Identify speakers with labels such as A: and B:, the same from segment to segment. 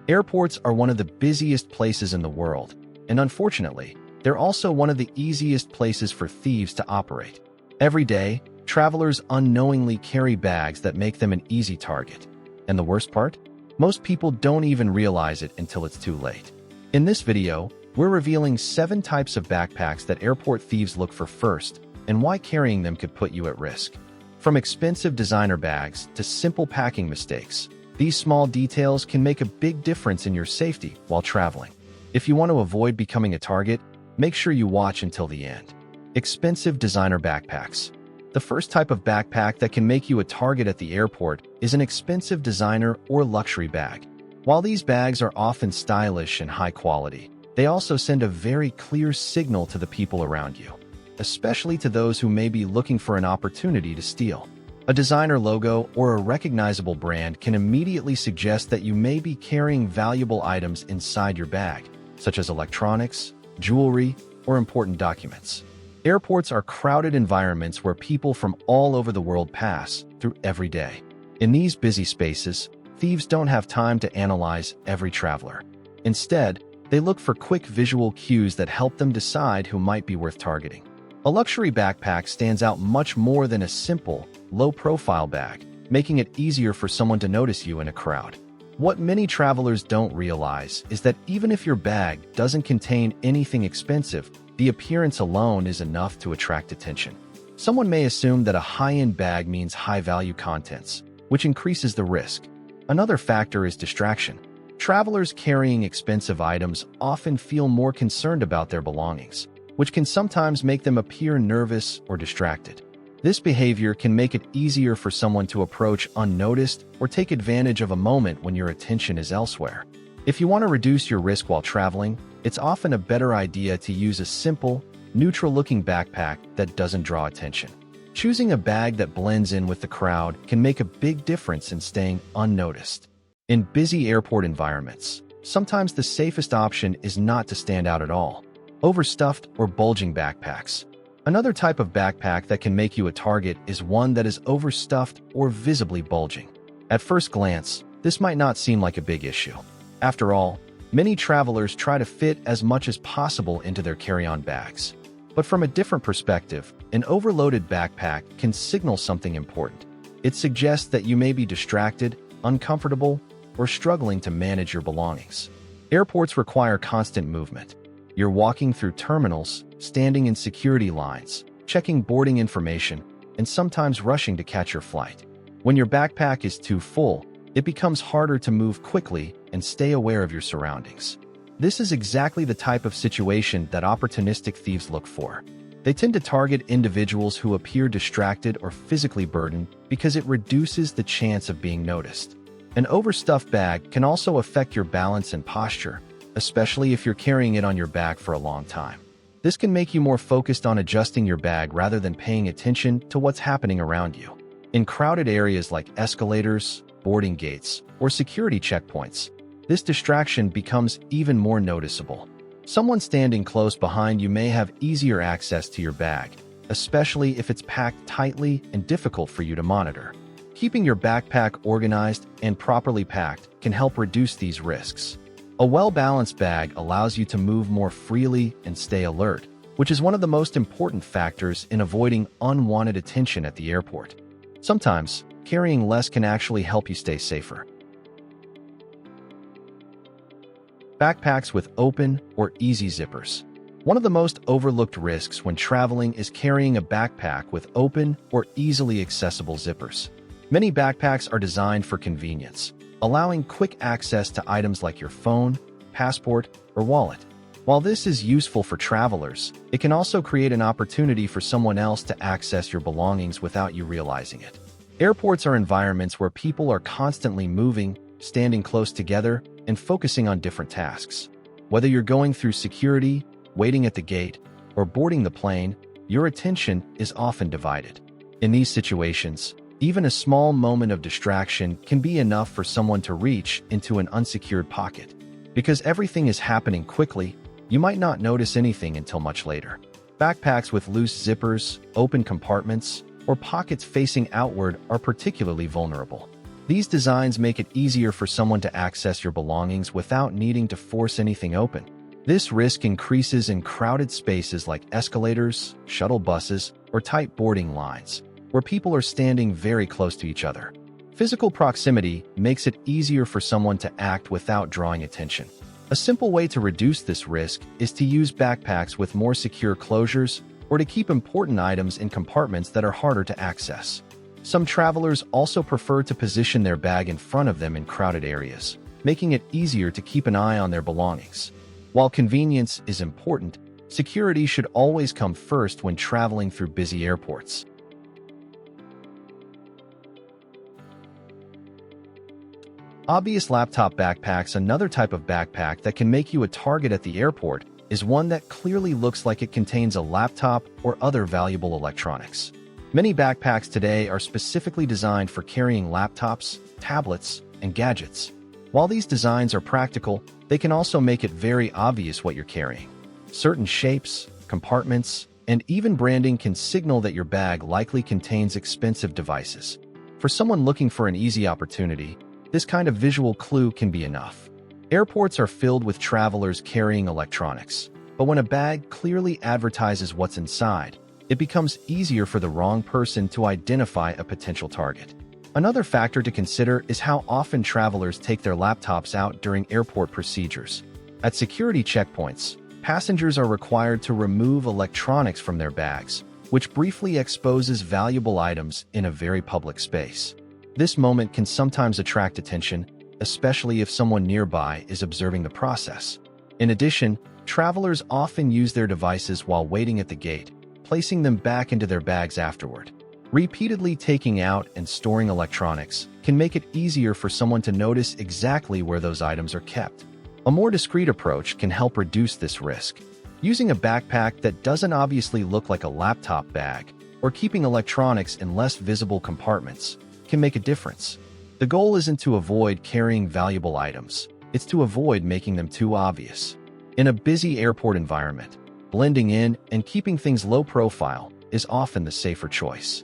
A: Airports are one of the busiest places in the world, and unfortunately, they're also one of the easiest places for thieves to operate. Every day, travelers unknowingly carry bags that make them an easy target. And the worst part? Most people don't even realize it until it's too late. In this video, we're revealing 7 types of backpacks that airport thieves look for first, and why carrying them could put you at risk. From expensive designer bags to simple packing mistakes, these small details can make a big difference in your safety while traveling. If you want to avoid becoming a target, make sure you watch until the end. Expensive designer backpacks. The first type of backpack that can make you a target at the airport is an expensive designer or luxury bag. While these bags are often stylish and high quality, they also send a very clear signal to the people around you, especially to those who may be looking for an opportunity to steal. A designer logo or a recognizable brand can immediately suggest that you may be carrying valuable items inside your bag, such as electronics, jewelry, or important documents. Airports are crowded environments where people from all over the world pass through every day. In these busy spaces, thieves don't have time to analyze every traveler. Instead, they look for quick visual cues that help them decide who might be worth targeting. A luxury backpack stands out much more than a simple, low-profile bag, making it easier for someone to notice you in a crowd. What many travelers don't realize is that even if your bag doesn't contain anything expensive, the appearance alone is enough to attract attention. Someone may assume that a high-end bag means high-value contents, which increases the risk. Another factor is distraction. Travelers carrying expensive items often feel more concerned about their belongings, which can sometimes make them appear nervous or distracted. This behavior can make it easier for someone to approach unnoticed or take advantage of a moment when your attention is elsewhere. If you want to reduce your risk while traveling, it's often a better idea to use a simple, neutral-looking backpack that doesn't draw attention. Choosing a bag that blends in with the crowd can make a big difference in staying unnoticed. In busy airport environments, sometimes the safest option is not to stand out at all. Overstuffed or bulging backpacks. Another type of backpack that can make you a target is one that is overstuffed or visibly bulging. At first glance, this might not seem like a big issue. After all, many travelers try to fit as much as possible into their carry-on bags. But from a different perspective, an overloaded backpack can signal something important. It suggests that you may be distracted, uncomfortable, or struggling to manage your belongings. Airports require constant movement. You're walking through terminals, standing in security lines, checking boarding information, and sometimes rushing to catch your flight. When your backpack is too full, it becomes harder to move quickly and stay aware of your surroundings. This is exactly the type of situation that opportunistic thieves look for. They tend to target individuals who appear distracted or physically burdened because it reduces the chance of being noticed. An overstuffed bag can also affect your balance and posture, especially if you're carrying it on your back for a long time. This can make you more focused on adjusting your bag rather than paying attention to what's happening around you. In crowded areas like escalators, boarding gates, or security checkpoints, this distraction becomes even more noticeable. Someone standing close behind you may have easier access to your bag, especially if it's packed tightly and difficult for you to monitor. Keeping your backpack organized and properly packed can help reduce these risks. A well-balanced bag allows you to move more freely and stay alert, which is one of the most important factors in avoiding unwanted attention at the airport. Sometimes, carrying less can actually help you stay safer. Backpacks with open or easy zippers. One of the most overlooked risks when traveling is carrying a backpack with open or easily accessible zippers. Many backpacks are designed for convenience, allowing quick access to items like your phone, passport, or wallet. While this is useful for travelers, it can also create an opportunity for someone else to access your belongings without you realizing it. Airports are environments where people are constantly moving, standing close together, and focusing on different tasks. Whether you're going through security, waiting at the gate, or boarding the plane, your attention is often divided. In these situations, even a small moment of distraction can be enough for someone to reach into an unsecured pocket. Because everything is happening quickly, you might not notice anything until much later. Backpacks with loose zippers, open compartments, or pockets facing outward are particularly vulnerable. These designs make it easier for someone to access your belongings without needing to force anything open. This risk increases in crowded spaces like escalators, shuttle buses, or tight boarding lines, where people are standing very close to each other. Physical proximity makes it easier for someone to act without drawing attention. A simple way to reduce this risk is to use backpacks with more secure closures or to keep important items in compartments that are harder to access. Some travelers also prefer to position their bag in front of them in crowded areas, making it easier to keep an eye on their belongings. While convenience is important, security should always come first when traveling through busy airports. Obvious laptop backpacks. Another type of backpack that can make you a target at the airport is one that clearly looks like it contains a laptop or other valuable electronics. Many backpacks today are specifically designed for carrying laptops, tablets, and gadgets. While these designs are practical, they can also make it very obvious what you're carrying. Certain shapes, compartments, and even branding can signal that your bag likely contains expensive devices. For someone looking for an easy opportunity, this kind of visual clue can be enough. Airports are filled with travelers carrying electronics, but when a bag clearly advertises what's inside, it becomes easier for the wrong person to identify a potential target. Another factor to consider is how often travelers take their laptops out during airport procedures. At security checkpoints, passengers are required to remove electronics from their bags, which briefly exposes valuable items in a very public space. This moment can sometimes attract attention, especially if someone nearby is observing the process. In addition, travelers often use their devices while waiting at the gate, placing them back into their bags afterward. Repeatedly taking out and storing electronics can make it easier for someone to notice exactly where those items are kept. A more discreet approach can help reduce this risk. Using a backpack that doesn't obviously look like a laptop bag, or keeping electronics in less visible compartments, can make a difference. The goal isn't to avoid carrying valuable items, it's to avoid making them too obvious. In a busy airport environment, blending in and keeping things low profile is often the safer choice.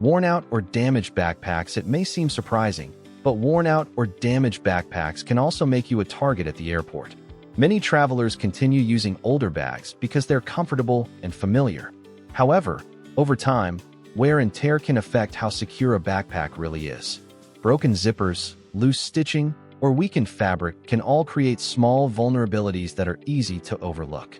A: Worn out or damaged backpacks. It may seem surprising, but worn out or damaged backpacks can also make you a target at the airport. Many travelers continue using older bags because they're comfortable and familiar. However, over time, wear and tear can affect how secure a backpack really is. Broken zippers, loose stitching, or weakened fabric can all create small vulnerabilities that are easy to overlook.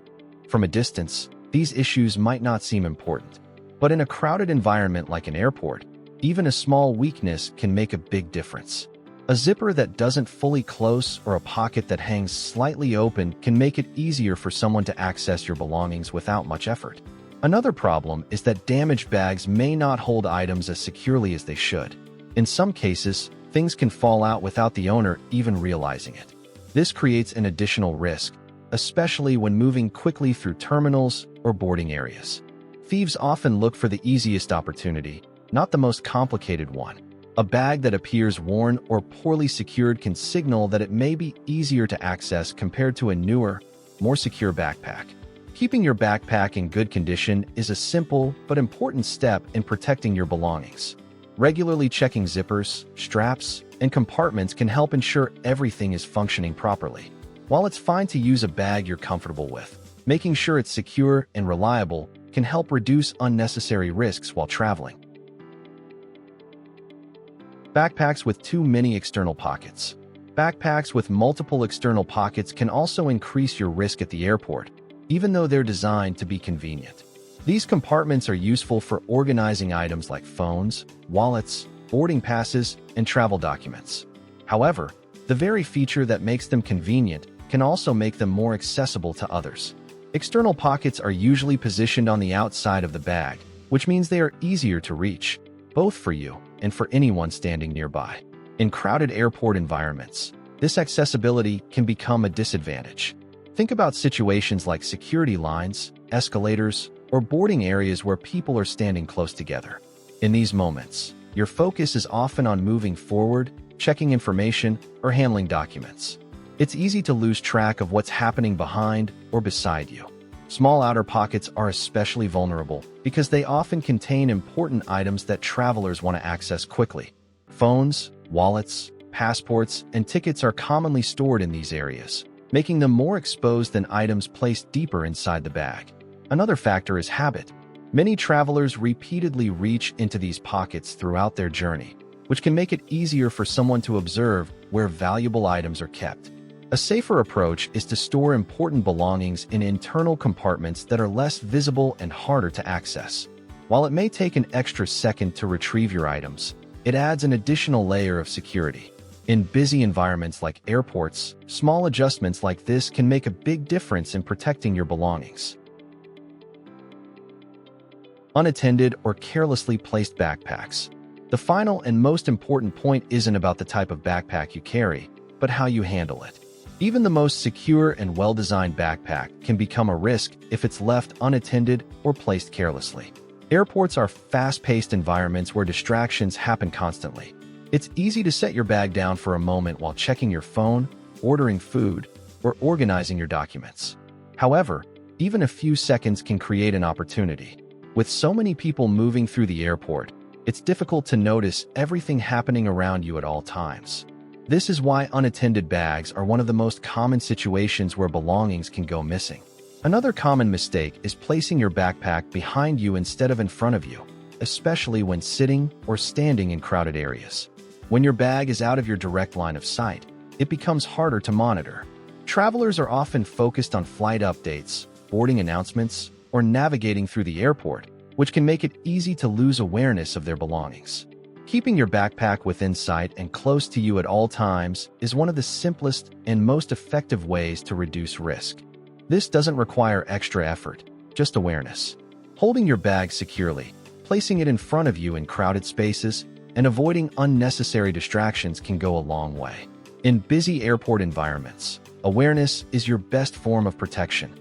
A: From a distance, these issues might not seem important, but in a crowded environment like an airport, even a small weakness can make a big difference. A zipper that doesn't fully close or a pocket that hangs slightly open can make it easier for someone to access your belongings without much effort. Another problem is that damaged bags may not hold items as securely as they should. In some cases, things can fall out without the owner even realizing it. This creates an additional risk, especially when moving quickly through terminals or boarding areas. Thieves often look for the easiest opportunity, not the most complicated one. A bag that appears worn or poorly secured can signal that it may be easier to access compared to a newer, more secure backpack. Keeping your backpack in good condition is a simple but important step in protecting your belongings. Regularly checking zippers, straps, and compartments can help ensure everything is functioning properly. While it's fine to use a bag you're comfortable with, making sure it's secure and reliable can help reduce unnecessary risks while traveling. Backpacks with too many external pockets. Backpacks with multiple external pockets can also increase your risk at the airport, even though they're designed to be convenient. These compartments are useful for organizing items like phones, wallets, boarding passes, and travel documents. However, the very feature that makes them convenient can also make them more accessible to others. External pockets are usually positioned on the outside of the bag, which means they are easier to reach, both for you and for anyone standing nearby. In crowded airport environments, this accessibility can become a disadvantage. Think about situations like security lines, escalators, or boarding areas where people are standing close together. In these moments, your focus is often on moving forward, checking information, or handling documents. It's easy to lose track of what's happening behind or beside you. Small outer pockets are especially vulnerable because they often contain important items that travelers want to access quickly. Phones, wallets, passports, and tickets are commonly stored in these areas, making them more exposed than items placed deeper inside the bag. Another factor is habit. Many travelers repeatedly reach into these pockets throughout their journey, which can make it easier for someone to observe where valuable items are kept. A safer approach is to store important belongings in internal compartments that are less visible and harder to access. While it may take an extra second to retrieve your items, it adds an additional layer of security. In busy environments like airports, small adjustments like this can make a big difference in protecting your belongings. Unattended or carelessly placed backpacks. The final and most important point isn't about the type of backpack you carry, but how you handle it. Even the most secure and well-designed backpack can become a risk if it's left unattended or placed carelessly. Airports are fast-paced environments where distractions happen constantly. It's easy to set your bag down for a moment while checking your phone, ordering food, or organizing your documents. However, even a few seconds can create an opportunity. With so many people moving through the airport, it's difficult to notice everything happening around you at all times. This is why unattended bags are one of the most common situations where belongings can go missing. Another common mistake is placing your backpack behind you instead of in front of you, especially when sitting or standing in crowded areas. When your bag is out of your direct line of sight, it becomes harder to monitor. Travelers are often focused on flight updates, boarding announcements, or navigating through the airport, which can make it easy to lose awareness of their belongings. Keeping your backpack within sight and close to you at all times is one of the simplest and most effective ways to reduce risk. This doesn't require extra effort, just awareness. Holding your bag securely, placing it in front of you in crowded spaces, and avoiding unnecessary distractions can go a long way. In busy airport environments, awareness is your best form of protection.